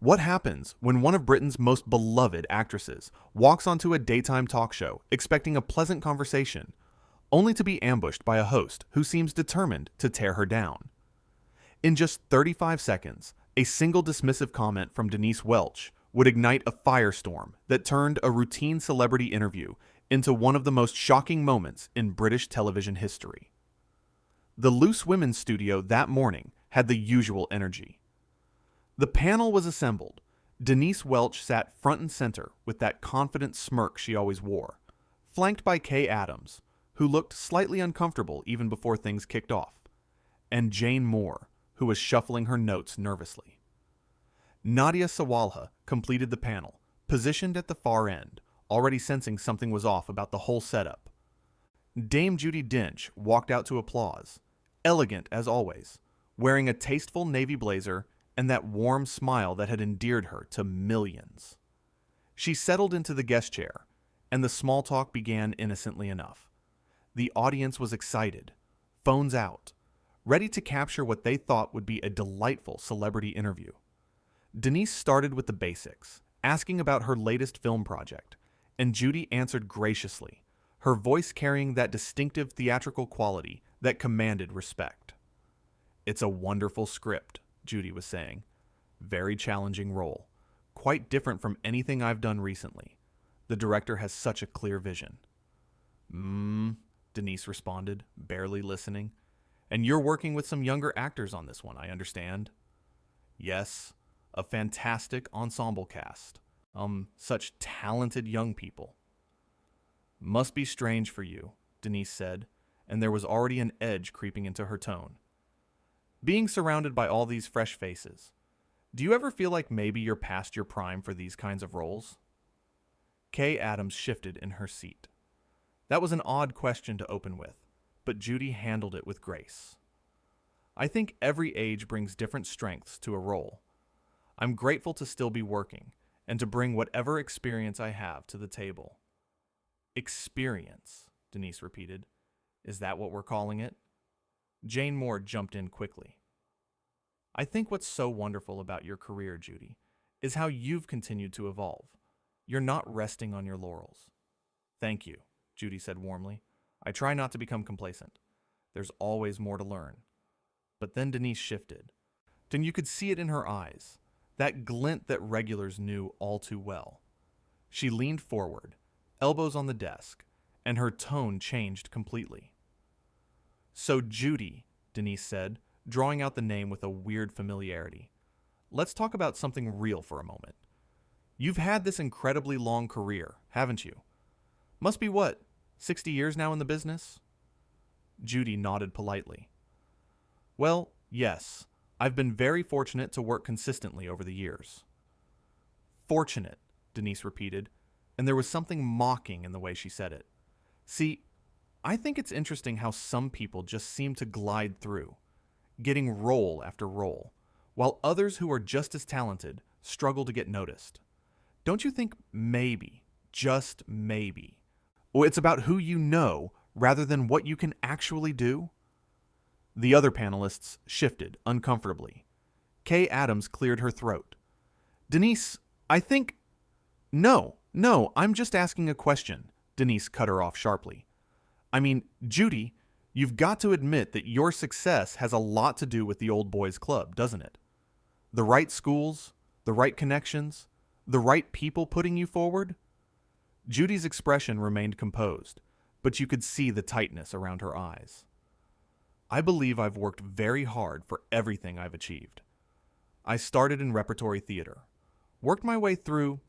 What happens when one of Britain's most beloved actresses walks onto a daytime talk show expecting a pleasant conversation, only to be ambushed by a host who seems determined to tear her down? In just 35 seconds, a single dismissive comment from Denise Welch would ignite a firestorm that turned a routine celebrity interview into one of the most shocking moments in British television history. The Loose Women's studio that morning had the usual energy. The panel was assembled. Denise Welch sat front and center with that confident smirk she always wore, flanked by Kay Adams, who looked slightly uncomfortable even before things kicked off, and Jane Moore, who was shuffling her notes nervously. Nadia Sawalha completed the panel, positioned at the far end, already sensing something was off about the whole setup. Dame Judi Dench walked out to applause, elegant as always, wearing a tasteful navy blazer and that warm smile that had endeared her to millions. She settled into the guest chair, and the small talk began innocently enough. The audience was excited, phones out, ready to capture what they thought would be a delightful celebrity interview. Denise started with the basics, asking about her latest film project, and Judy answered graciously, her voice carrying that distinctive theatrical quality that commanded respect. "It's a wonderful script," Judy was saying. "Very challenging role. Quite different from anything I've done recently. The director has such a clear vision." Denise responded, barely listening. "And you're working with some younger actors on this one, I understand." "Yes, a fantastic ensemble cast. Such talented young people." "Must be strange for you," Denise said, and there was already an edge creeping into her tone. "Being surrounded by all these fresh faces. Do you ever feel like maybe you're past your prime for these kinds of roles?" Kay Adams shifted in her seat. That was an odd question to open with, but Judy handled it with grace. "I think every age brings different strengths to a role. I'm grateful to still be working, and to bring whatever experience I have to the table." "Experience," Denise repeated. "Is that what we're calling it?" Jane Moore jumped in quickly. "I think what's so wonderful about your career, Judy, is how you've continued to evolve. You're not resting on your laurels." "Thank you," Judy said warmly. "I try not to become complacent. There's always more to learn." But then Denise shifted. And you could see it in her eyes, that glint that regulars knew all too well. She leaned forward, elbows on the desk, and her tone changed completely. "So Judy," Denise said, drawing out the name with a weird familiarity. "Let's talk about something real for a moment. You've had this incredibly long career, haven't you? Must be what, 60 years now in the business?" Judy nodded politely. "Well, yes. I've been very fortunate to work consistently over the years." "Fortunate," Denise repeated, and there was something mocking in the way she said it. "See, I think it's interesting how some people just seem to glide through, getting role after role, while others who are just as talented struggle to get noticed. Don't you think maybe, just maybe, it's about who you know rather than what you can actually do?" The other panelists shifted uncomfortably. Kay Adams cleared her throat. "Denise, I think—" No, I'm just asking a question," Denise cut her off sharply. "I mean, Judy, you've got to admit that your success has a lot to do with the Old Boys Club, doesn't it? The right schools, the right connections, the right people putting you forward?" Judy's expression remained composed, but you could see the tightness around her eyes. "I believe I've worked very hard for everything I've achieved. I started in repertory theater, worked my way through—"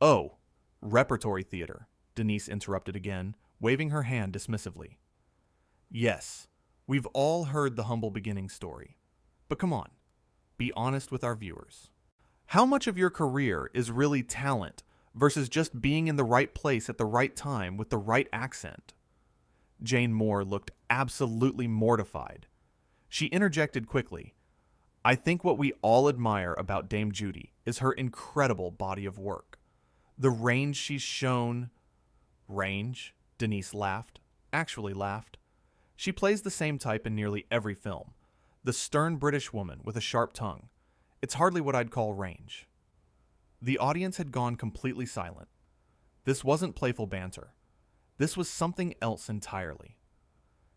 "Oh, repertory theater," Denise interrupted again, waving her hand dismissively. "Yes, we've all heard the humble beginning story. But come on, be honest with our viewers. How much of your career is really talent versus just being in the right place at the right time with the right accent?" Jane Moore looked absolutely mortified. She interjected quickly. "I think what we all admire about Dame Judy is her incredible body of work. The range she's shown—" "Range?" Denise laughed. Actually laughed. "She plays the same type in nearly every film. The stern British woman with a sharp tongue. It's hardly what I'd call range. The audience had gone completely silent. This wasn't playful banter. This was something else entirely.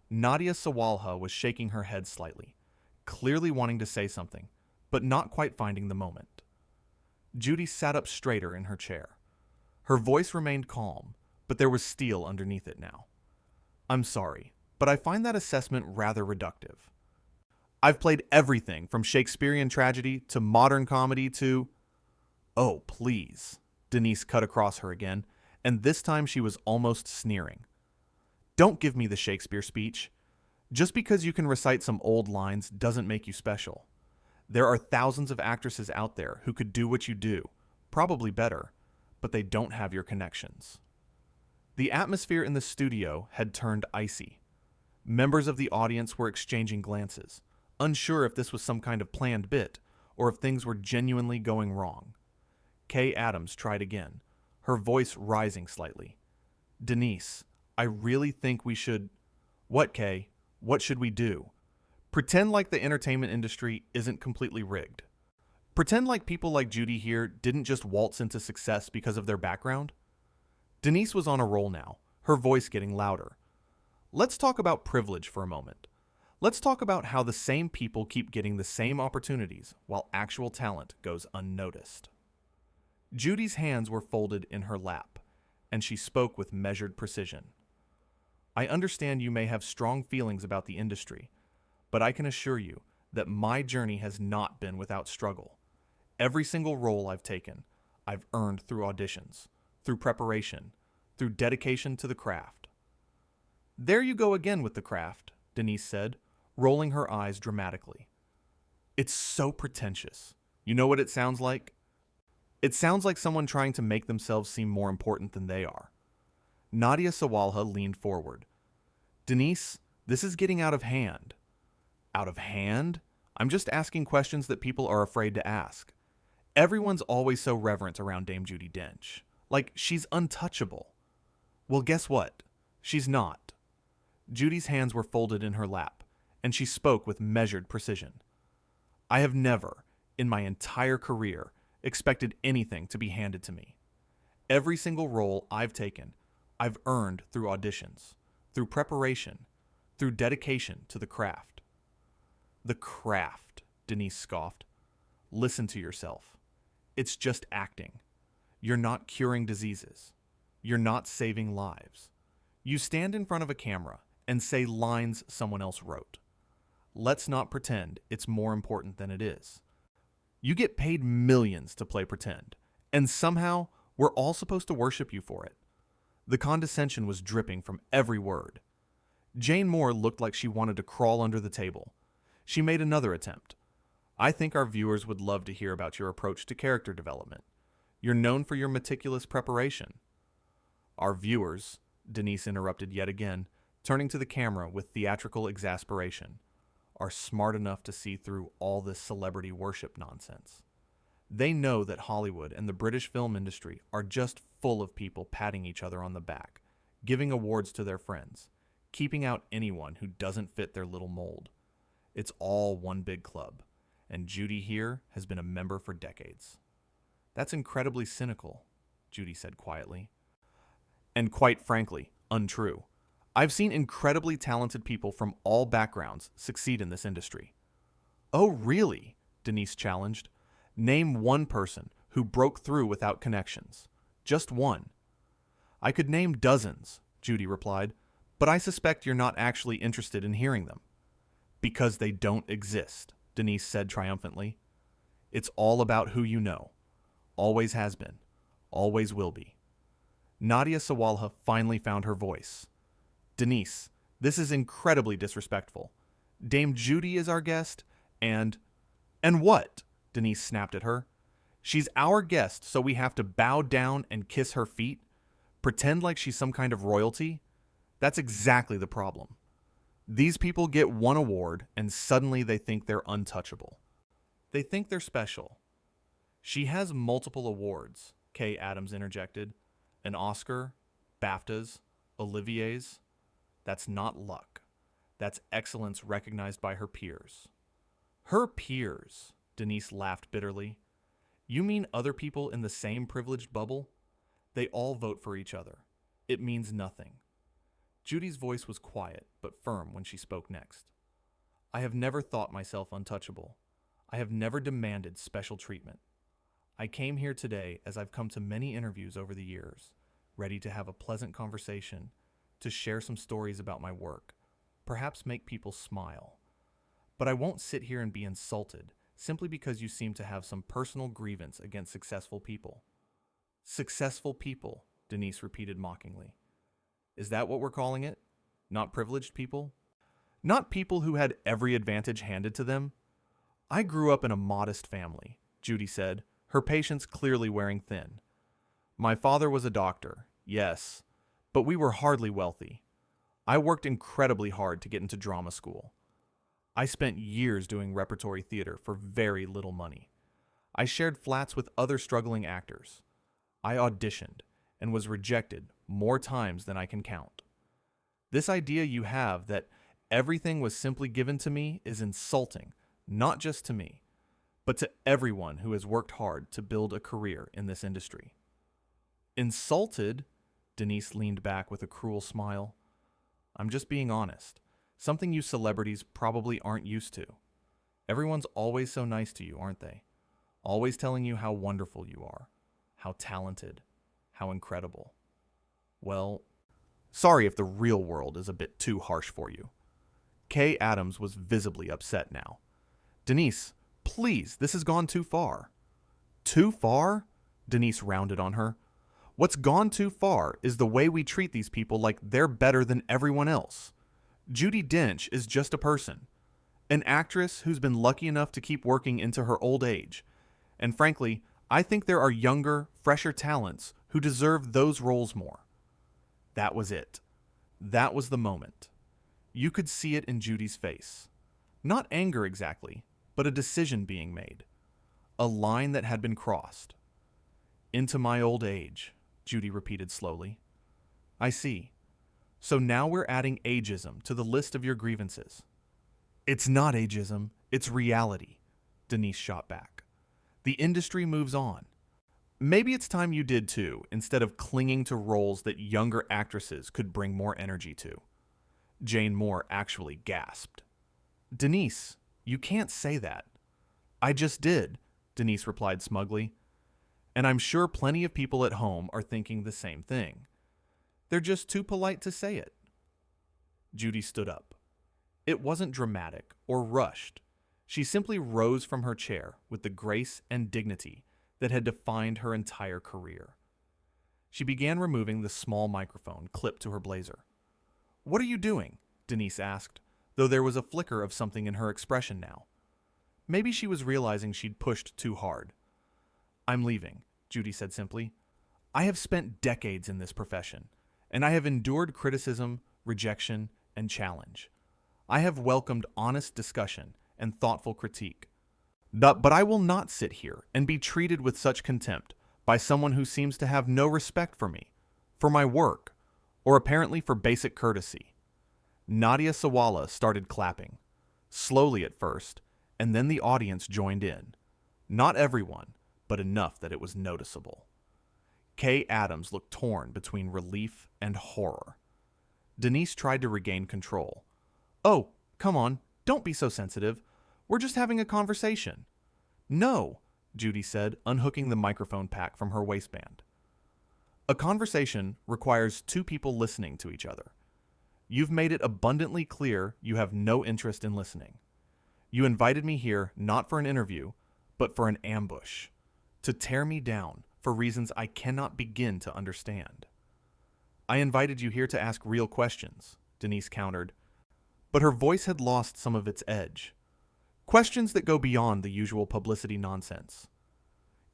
Nadia Sawalha was shaking her head slightly, clearly wanting to say something, but not quite finding the moment. Judy sat up straighter in her chair. Her voice remained calm, but there was steel underneath it now. I'm sorry, but I find that assessment rather reductive. I've played everything from Shakespearean tragedy to modern comedy to... Oh, please. Denise cut across her again, and this time she was almost sneering. Don't give me the Shakespeare speech. Just because you can recite some old lines doesn't make you special. There are thousands of actresses out there who could do what you do, probably better, but they don't have your connections. The atmosphere in the studio had turned icy. Members of the audience were exchanging glances, unsure if this was some kind of planned bit or if things were genuinely going wrong. Kay Adams tried again, her voice rising slightly. Denise, I really think we should... What, Kay? What should we do? Pretend like the entertainment industry isn't completely rigged. Pretend like people like Judy here didn't just waltz into success because of their background. Denise was on a roll now, her voice getting louder. Let's talk about privilege for a moment. Let's talk about how the same people keep getting the same opportunities while actual talent goes unnoticed. Judy's hands were folded in her lap, and she spoke with measured precision. I understand you may have strong feelings about the industry, but I can assure you that my journey has not been without struggle. Every single role I've taken, I've earned through auditions, through preparation, through dedication to the craft. There you go again with the craft, Denise said, rolling her eyes dramatically. It's so pretentious. You know what it sounds like? It sounds like someone trying to make themselves seem more important than they are. Nadia Sawalha leaned forward. Denise, this is getting out of hand. Out of hand? I'm just asking questions that people are afraid to ask. Everyone's always so reverent around Dame Judi Dench. Like, she's untouchable. Well, guess what? She's not. Judy's hands were folded in her lap, and she spoke with measured precision. I have never, in my entire career, expected anything to be handed to me. Every single role I've taken, I've earned through auditions, through preparation, through dedication to the craft. The craft, Denise scoffed. Listen to yourself. It's just acting. You're not curing diseases. You're not saving lives. You stand in front of a camera and say lines someone else wrote. Let's not pretend it's more important than it is. You get paid millions to play pretend, and somehow we're all supposed to worship you for it. The condescension was dripping from every word. Jane Moore looked like she wanted to crawl under the table. She made another attempt. I think our viewers would love to hear about your approach to character development. You're known for your meticulous preparation. Our viewers, Denise interrupted yet again, turning to the camera with theatrical exasperation, are smart enough to see through all this celebrity worship nonsense. They know that Hollywood and the British film industry are just full of people patting each other on the back, giving awards to their friends, keeping out anyone who doesn't fit their little mold. It's all one big club, and Judy here has been a member for decades. That's incredibly cynical, Judy said quietly. And quite frankly, untrue. I've seen incredibly talented people from all backgrounds succeed in this industry. Oh, really? Denise challenged. Name one person who broke through without connections. Just one. I could name dozens, Judy replied, but I suspect you're not actually interested in hearing them. Because they don't exist, Denise said triumphantly. It's all about who you know. Always has been. Always will be. Nadia Sawalha finally found her voice. Denise, this is incredibly disrespectful. Dame Judy is our guest, and what? Denise snapped at her. She's our guest, so we have to bow down and kiss her feet? Pretend like she's some kind of royalty? That's exactly the problem. These people get one award, and suddenly they think they're untouchable. They think they're special. She has multiple awards, Kay Adams interjected. An Oscar, BAFTAs, Olivier's. That's not luck. That's excellence recognized by her peers. Her peers, Denise laughed bitterly. You mean other people in the same privileged bubble? They all vote for each other. It means nothing. Judy's voice was quiet but firm when she spoke next. I have never thought myself untouchable. I have never demanded special treatment. I came here today as I've come to many interviews over the years, ready to have a pleasant conversation, to share some stories about my work, perhaps make people smile. But I won't sit here and be insulted simply because you seem to have some personal grievance against successful people. Successful people, Denise repeated mockingly. Is that what we're calling it? Not privileged people? Not people who had every advantage handed to them? I grew up in a modest family, Judy said, her patience clearly wearing thin. My father was a doctor, yes, but we were hardly wealthy. I worked incredibly hard to get into drama school. I spent years doing repertory theater for very little money. I shared flats with other struggling actors. I auditioned and was rejected more times than I can count. This idea you have that everything was simply given to me is insulting, not just to me, but to everyone who has worked hard to build a career in this industry. Insulted? Denise leaned back with a cruel smile. I'm just being honest. Something you celebrities probably aren't used to. Everyone's always so nice to you, aren't they? Always telling you how wonderful you are, how talented, how incredible. Well, sorry if the real world is a bit too harsh for you. Kay Adams was visibly upset now. Denise, please, this has gone too far. Too far? Denise rounded on her. What's gone too far is the way we treat these people like they're better than everyone else. Judi Dench is just a person, an actress who's been lucky enough to keep working into her old age. And frankly, I think there are younger, fresher talents who deserve those roles more. That was it. That was the moment. You could see it in Judy's face. Not anger exactly, but a decision being made. A line that had been crossed. Into my old age, Judy repeated slowly. I see. So now we're adding ageism to the list of your grievances. It's not ageism, it's reality, Denise shot back. The industry moves on. Maybe it's time you did too, instead of clinging to roles that younger actresses could bring more energy to. Jane Moore actually gasped. Denise, you can't say that. I just did, Denise replied smugly. And I'm sure plenty of people at home are thinking the same thing. They're just too polite to say it. Judy stood up. It wasn't dramatic or rushed. She simply rose from her chair with the grace and dignity that had defined her entire career. She began removing the small microphone clipped to her blazer. What are you doing? Denise asked, though there was a flicker of something in her expression now. Maybe she was realizing she'd pushed too hard. I'm leaving, Judy said simply. I have spent decades in this profession, and I have endured criticism, rejection, and challenge. I have welcomed honest discussion and thoughtful critique. But I will not sit here and be treated with such contempt by someone who seems to have no respect for me, for my work, or apparently for basic courtesy. Nadia Sawala started clapping, slowly at first, and then the audience joined in. Not everyone, but enough that it was noticeable. Kay Adams looked torn between relief and horror. Denise tried to regain control. Oh, come on, don't be so sensitive. We're just having a conversation. No, Judy said, unhooking the microphone pack from her waistband. A conversation requires two people listening to each other. You've made it abundantly clear you have no interest in listening. You invited me here not for an interview, but for an ambush, to tear me down for reasons I cannot begin to understand. I invited you here to ask real questions, Denise countered, but her voice had lost some of its edge. Questions that go beyond the usual publicity nonsense.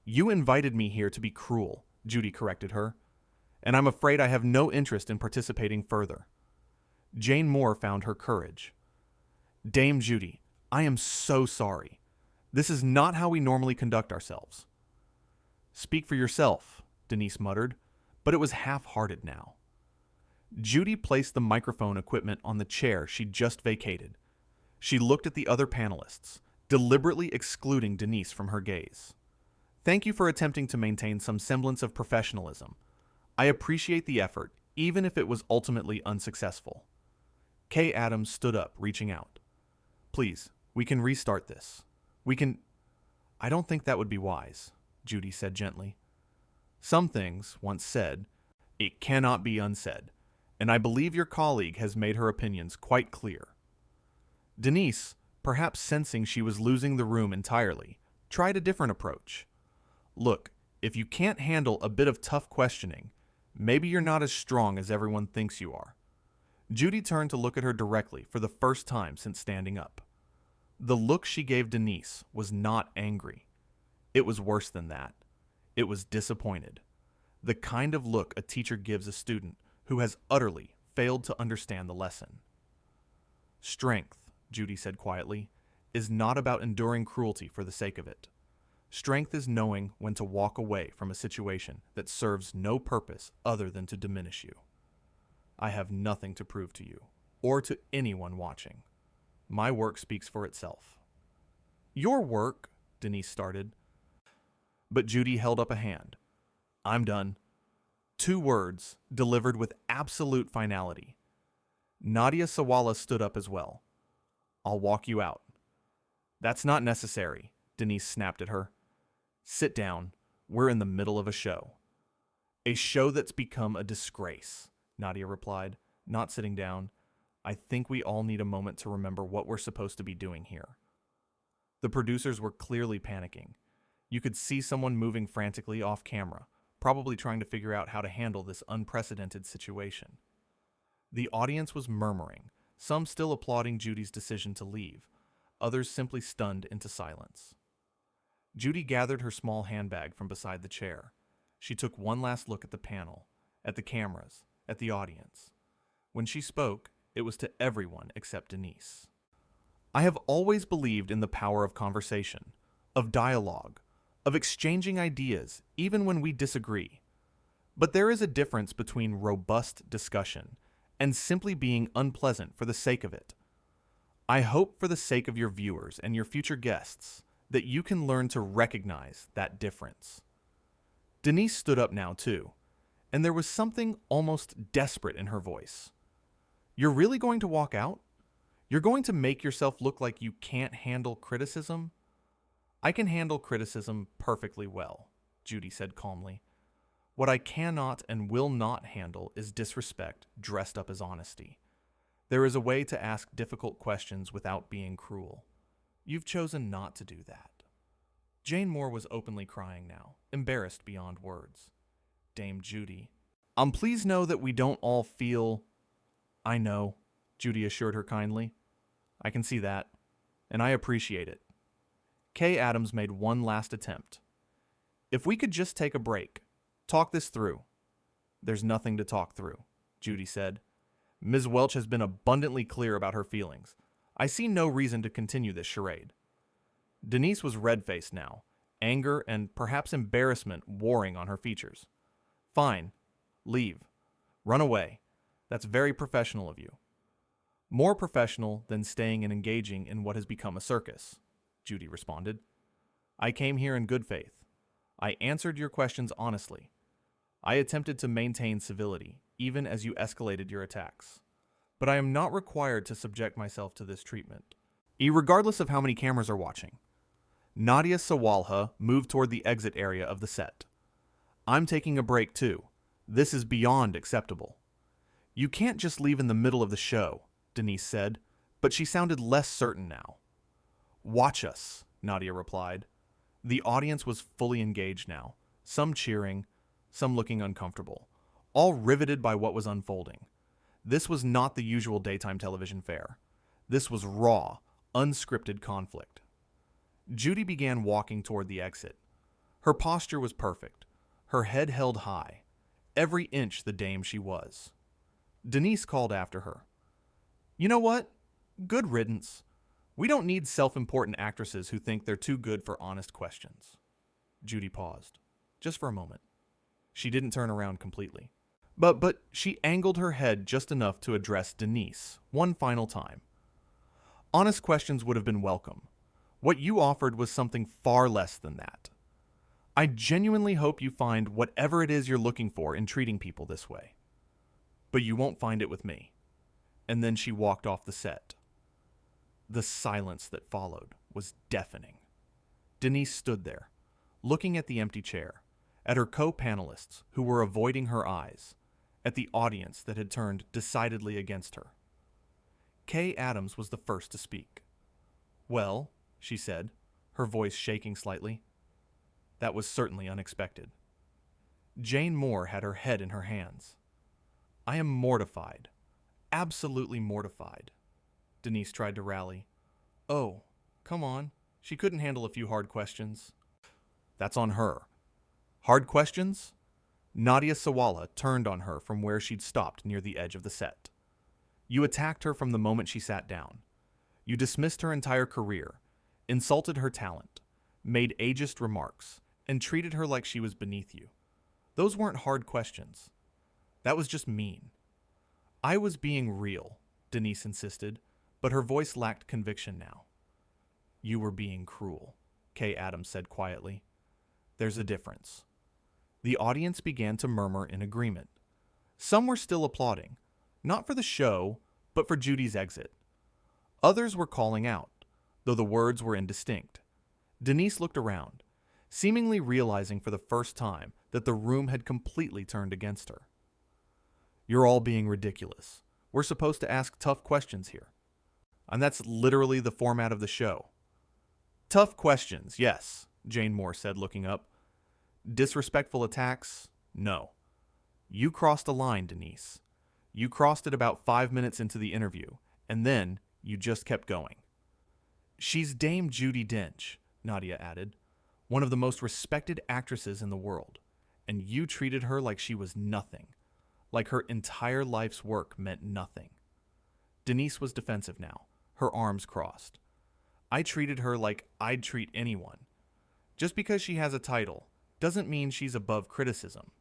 You invited me here to be cruel, Judy corrected her, and I'm afraid I have no interest in participating further. Jane Moore found her courage. Dame Judy, I am so sorry. This is not how we normally conduct ourselves. Speak for yourself, Denise muttered, but it was half-hearted now. Judy placed the microphone equipment on the chair she'd just vacated. She looked at the other panelists, deliberately excluding Denise from her gaze. "Thank you for attempting to maintain some semblance of professionalism. I appreciate the effort, even if it was ultimately unsuccessful." Kay Adams stood up, reaching out. "Please, we can restart this. We can—" "I don't think that would be wise," Judy said gently. "Some things, once said, it cannot be unsaid, and I believe your colleague has made her opinions quite clear." Denise, perhaps sensing she was losing the room entirely, tried a different approach. "Look, if you can't handle a bit of tough questioning, maybe you're not as strong as everyone thinks you are." Judy turned to look at her directly for the first time since standing up. The look she gave Denise was not angry. It was worse than that. It was disappointed. The kind of look a teacher gives a student who has utterly failed to understand the lesson. "Strength," Judy said quietly, "is not about enduring cruelty for the sake of it. Strength is knowing when to walk away from a situation that serves no purpose other than to diminish you. I have nothing to prove to you, or to anyone watching. My work speaks for itself." "Your work," Denise started. But Judy held up a hand. "I'm done." 2 words, delivered with absolute finality. Nadia Sawala stood up as well. "I'll walk you out." "That's not necessary," Denise snapped at her. "Sit down. We're in the middle of a show." "A show that's become a disgrace," Nadia replied, not sitting down. "I think we all need a moment to remember what we're supposed to be doing here." The producers were clearly panicking. You could see someone moving frantically off camera, probably trying to figure out how to handle this unprecedented situation. The audience was murmuring, some still applauding Judy's decision to leave, others simply stunned into silence. Judy gathered her small handbag from beside the chair. She took one last look at the panel, at the cameras, at the audience. When she spoke, it was to everyone except Denise. "I have always believed in the power of conversation, of dialogue, of exchanging ideas, even when we disagree. But there is a difference between robust discussion and simply being unpleasant for the sake of it. I hope for the sake of your viewers and your future guests that you can learn to recognize that difference." Denise stood up now too, and there was something almost desperate in her voice. "You're really going to walk out? You're going to make yourself look like you can't handle criticism?" "I can handle criticism perfectly well," Judy said calmly. "What I cannot and will not handle is disrespect dressed up as honesty. There is a way to ask difficult questions without being cruel. You've chosen not to do that." Jane Moore was openly crying now, embarrassed beyond words. Dame Judy. Please know that we don't all feel—" "I know," Judy assured her kindly. "I can see that, and I appreciate it." Kay Adams made one last attempt. "If we could just take a break, talk this through." "There's nothing to talk through," Judy said. "Ms. Welch has been abundantly clear about her feelings. I see no reason to continue this charade." Denise was red-faced now, anger and perhaps embarrassment warring on her features. "Fine. Leave. Run away. That's very professional of you." "More professional than staying and engaging in what has become a circus," Judy responded. "I came here in good faith. I answered your questions honestly. I attempted to maintain civility, even as you escalated your attacks. But I am not required to subject myself to this treatment, regardless of how many cameras are watching." Nadia Sawalha moved toward the exit area of the set. "I'm taking a break too. This is beyond acceptable." "You can't just leave in the middle of the show," Denise said, but she sounded less certain now. "Watch us," Nadia replied. The audience was fully engaged now, some cheering, some looking uncomfortable, all riveted by what was unfolding. This was not the usual daytime television fare. This was raw, unscripted conflict. Judy began walking toward the exit. Her posture was perfect, her head held high, every inch the dame she was. Denise called after her. "You know what? Good riddance. We don't need self-important actresses who think they're too good for honest questions." Judy paused, just for a moment. She didn't turn around completely. But she angled her head just enough to address Denise one final time. "Honest questions would have been welcome. What you offered was something far less than that. I genuinely hope you find whatever it is you're looking for in treating people this way. But you won't find it with me." And then she walked off the set. The silence that followed was deafening. Denise stood there, looking at the empty chair, at her co-panelists who were avoiding her eyes, at the audience that had turned decidedly against her. Kay Adams was the first to speak. "Well," she said, her voice shaking slightly, "that was certainly unexpected." Jane Moore had her head in her hands. "I am mortified, absolutely mortified." Denise tried to rally. "Oh, come on. She couldn't handle a few hard questions." "That's on her." "Hard questions?" Nadia Sawala turned on her from where she'd stopped near the edge of the set. "You attacked her from the moment she sat down. You dismissed her entire career, insulted her talent, made ageist remarks, and treated her like she was beneath you. Those weren't hard questions. That was just mean." "I was being real," Denise insisted, but her voice lacked conviction now. "You were being cruel," Kay Adams said quietly. "There's a difference." The audience began to murmur in agreement. Some were still applauding, not for the show, but for Judy's exit. Others were calling out, though the words were indistinct. Denise looked around, seemingly realizing for the first time that the room had completely turned against her. "You're all being ridiculous. We're supposed to ask tough questions here. And that's literally the format of the show." "Tough questions, yes," Jane Moore said, looking up. "Disrespectful attacks? No. You crossed a line, Denise. You crossed it about 5 minutes into the interview, and then you just kept going." "She's Dame Judi Dench," Nadia added, "one of the most respected actresses in the world, and you treated her like she was nothing, like her entire life's work meant nothing." Denise was defensive now, her arms crossed. "I treated her like I'd treat anyone. Just because she has a title doesn't mean she's above criticism."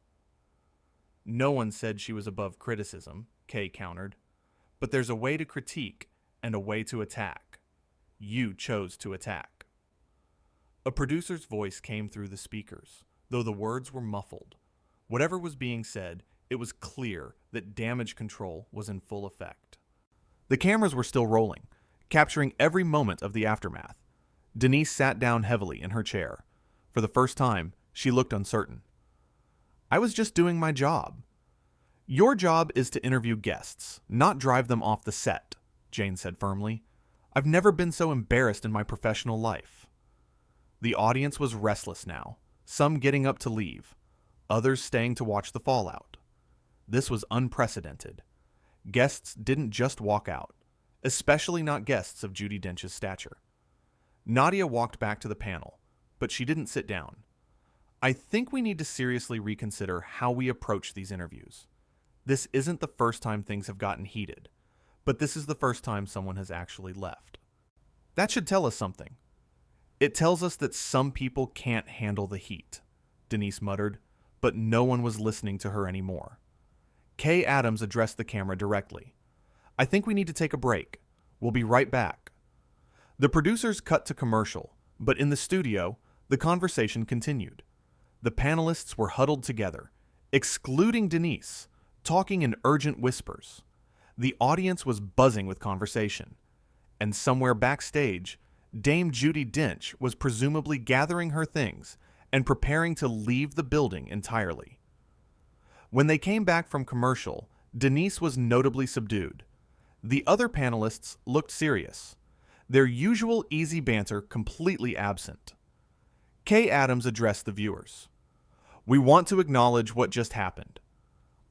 "No one said she was above criticism," Kay countered. "But there's a way to critique and a way to attack. You chose to attack." A producer's voice came through the speakers, though the words were muffled. Whatever was being said, it was clear that damage control was in full effect. The cameras were still rolling, capturing every moment of the aftermath. Denise sat down heavily in her chair. For the first time, she looked uncertain. "I was just doing my job." "Your job is to interview guests, not drive them off the set," Jane said firmly. "I've never been so embarrassed in my professional life." The audience was restless now, some getting up to leave, others staying to watch the fallout. This was unprecedented. Guests didn't just walk out, especially not guests of Judi Dench's stature. Nadia walked back to the panel, but she didn't sit down. "I think we need to seriously reconsider how we approach these interviews. This isn't the first time things have gotten heated, but this is the first time someone has actually left. That should tell us something." "It tells us that some people can't handle the heat," Denise muttered, but no one was listening to her anymore. Kay Adams addressed the camera directly. "I think we need to take a break. We'll be right back." The producers cut to commercial, but in the studio, the conversation continued. The panelists were huddled together, excluding Denise, talking in urgent whispers. The audience was buzzing with conversation. And somewhere backstage, Dame Judi Dench was presumably gathering her things and preparing to leave the building entirely. When they came back from commercial, Denise was notably subdued. The other panelists looked serious, their usual easy banter completely absent. Kay Adams addressed the viewers. "We want to acknowledge what just happened.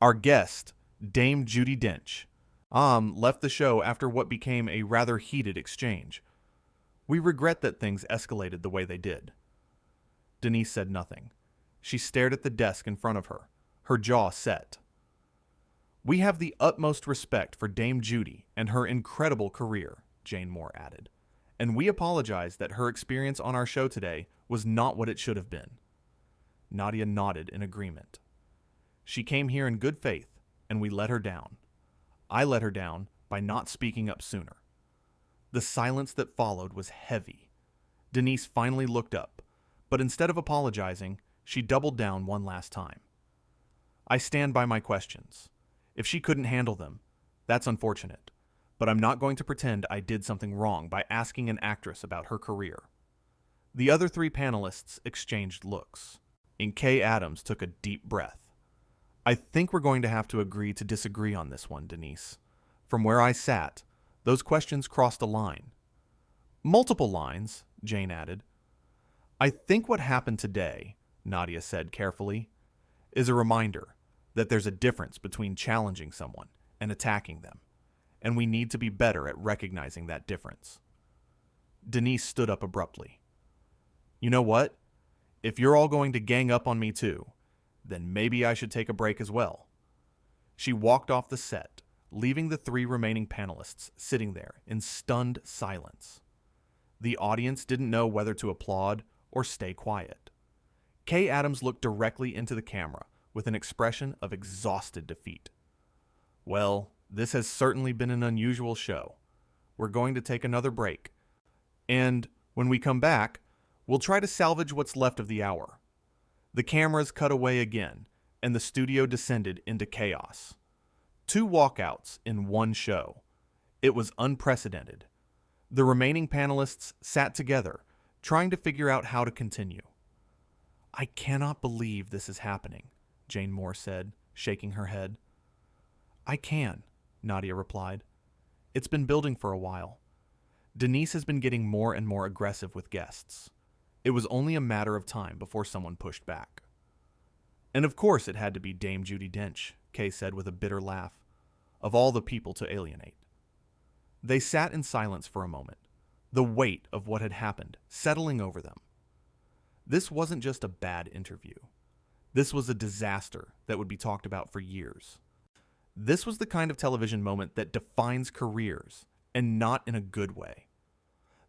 Our guest, Dame Judi Dench, left the show after what became a rather heated exchange. We regret that things escalated the way they did." Denise said nothing. She stared at the desk in front of her, her jaw set. "We have the utmost respect for Dame Judi and her incredible career," Jane Moore added, "and we apologize that her experience on our show today was not what it should have been." Nadia nodded in agreement. "She came here in good faith, and we let her down. I let her down by not speaking up sooner." The silence that followed was heavy. Denise finally looked up, but instead of apologizing, she doubled down one last time. I stand by my questions. If she couldn't handle them, that's unfortunate, but I'm not going to pretend I did something wrong by asking an actress about her career. The other three panelists exchanged looks, and Kay Adams took a deep breath. I think we're going to have to agree to disagree on this one, Denise. From where I sat, those questions crossed a line. Multiple lines, Jane added. I think what happened today, Nadia said carefully, is a reminder that there's a difference between challenging someone and attacking them, and we need to be better at recognizing that difference. Denise stood up abruptly. You know what? If you're all going to gang up on me too, then maybe I should take a break as well. She walked off the set, leaving the three remaining panelists sitting there in stunned silence. The audience didn't know whether to applaud or stay quiet. Kay Adams looked directly into the camera with an expression of exhausted defeat. Well, this has certainly been an unusual show. We're going to take another break. And when we come back, we'll try to salvage what's left of the hour. The cameras cut away again, and the studio descended into chaos. 2 walkouts in one show. It was unprecedented. The remaining panelists sat together, trying to figure out how to continue. I cannot believe this is happening, Jane Moore said, shaking her head. I can, Nadia replied. It's been building for a while. Denise has been getting more and more aggressive with guests. It was only a matter of time before someone pushed back. And of course it had to be Dame Judi Dench, Kay said with a bitter laugh. Of all the people to alienate. They sat in silence for a moment, the weight of what had happened settling over them. This wasn't just a bad interview. This was a disaster that would be talked about for years. This was the kind of television moment that defines careers, and not in a good way.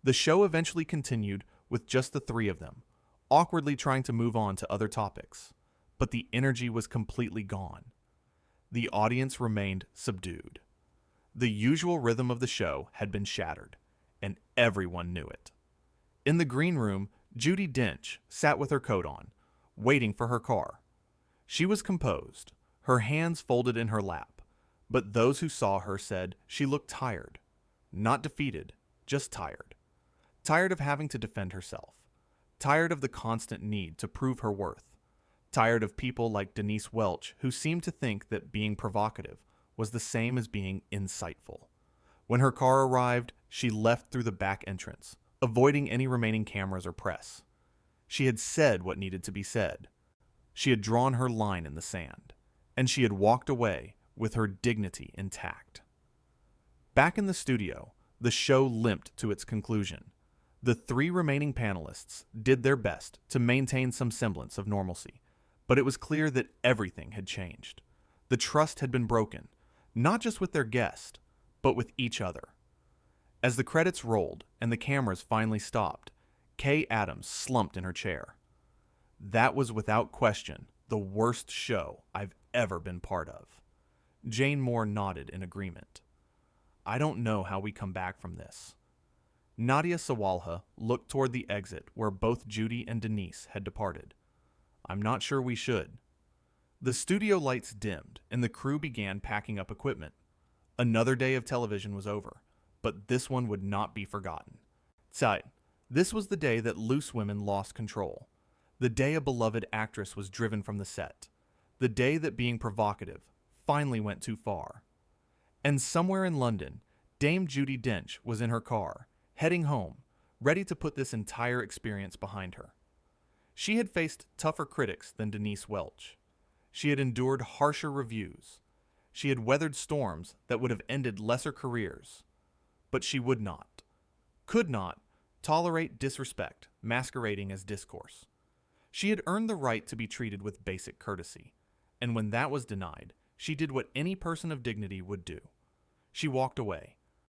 The show eventually continued with just the 3 of them, awkwardly trying to move on to other topics, but the energy was completely gone. The audience remained subdued. The usual rhythm of the show had been shattered, and everyone knew it. In the green room, Judi Dench sat with her coat on, waiting for her car. She was composed, her hands folded in her lap, but those who saw her said she looked tired. Not defeated, just tired. Tired of having to defend herself. Tired of the constant need to prove her worth. Tired of people like Denise Welch who seemed to think that being provocative was the same as being insightful. When her car arrived, she left through the back entrance, avoiding any remaining cameras or press. She had said what needed to be said. She had drawn her line in the sand, and she had walked away with her dignity intact. Back in the studio, the show limped to its conclusion. The 3 remaining panelists did their best to maintain some semblance of normalcy, but it was clear that everything had changed. The trust had been broken, not just with their guest, but with each other. As the credits rolled and the cameras finally stopped, Kay Adams slumped in her chair. That was without question the worst show I've ever been part of. Jane Moore nodded in agreement. I don't know how we come back from this. Nadia Sawalha looked toward the exit where both Judi and Denise had departed. I'm not sure we should. The studio lights dimmed and the crew began packing up equipment. Another day of television was over, but this one would not be forgotten. Zeit, this was the day that loose women lost control. The day a beloved actress was driven from the set. The day that being provocative finally went too far. And somewhere in London, Dame Judi Dench was in her car, heading home, ready to put this entire experience behind her. She had faced tougher critics than Denise Welch. She had endured harsher reviews. She had weathered storms that would have ended lesser careers. But she would not, could not, tolerate disrespect masquerading as discourse. She had earned the right to be treated with basic courtesy, and when that was denied, she did what any person of dignity would do. She walked away,